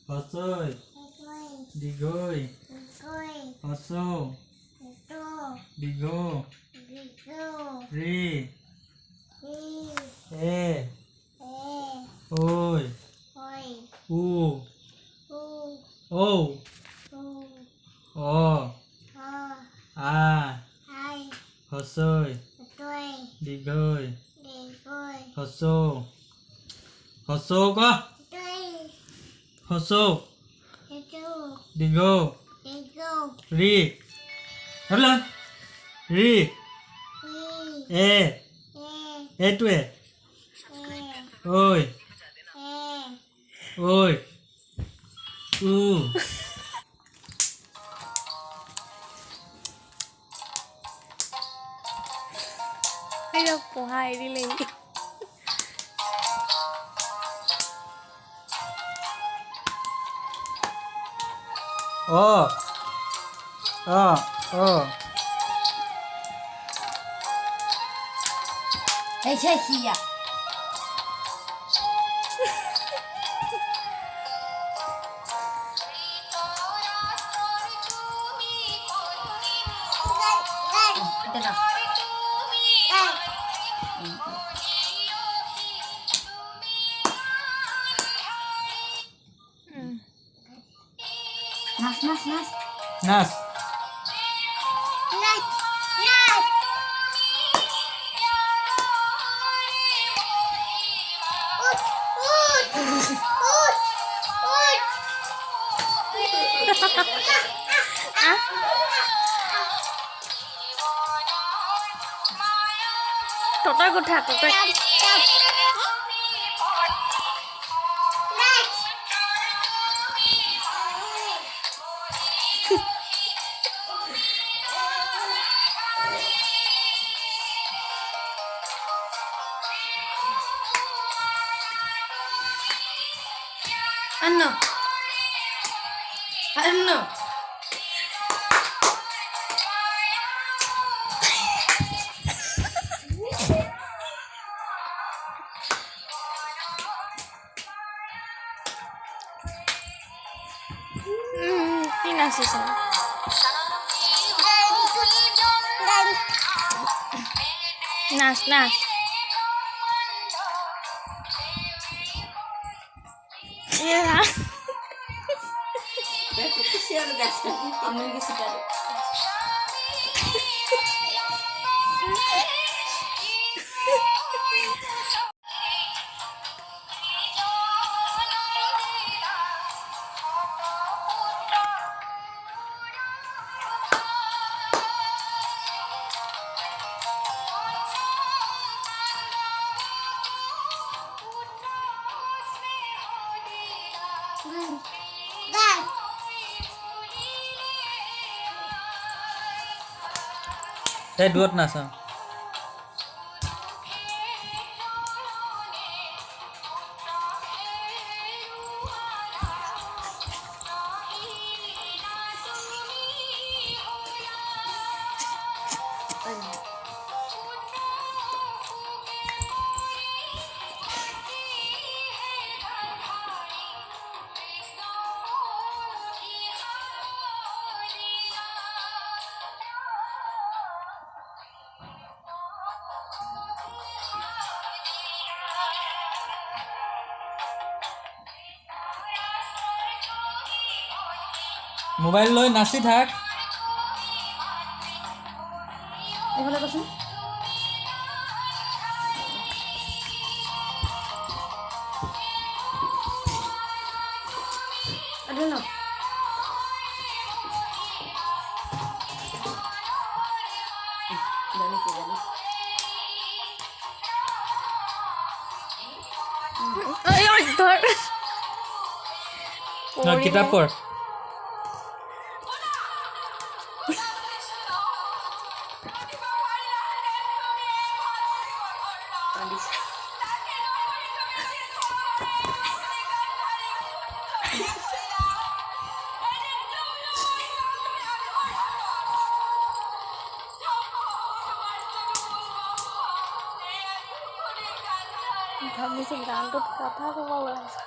হস্রই দীর্ঘই হস্র দীর্ঘ রি এ ওই উ ও অ আ হস্রই দীর্ঘই হস্র হস্র ক হস্র দীর্ঘ রি হলো রি এ এটুয়ে ওই ওই উให้เราปวดดิเลย 어, 어, 어. এই শেষিয়া এটা না নাচ নাচ নাচ নাচ total কথা total Ano? Ano? কি নাচিছে নাচ নাচ Betul kesian guys. Ambil ke situ. Saya duet nasa. Mobile লৈ নাচি থাক এইফালে কচোন আদে ন ধর কিতাপ পড় ভাবিছো গানটোত কথা ক'ব ওলাইছে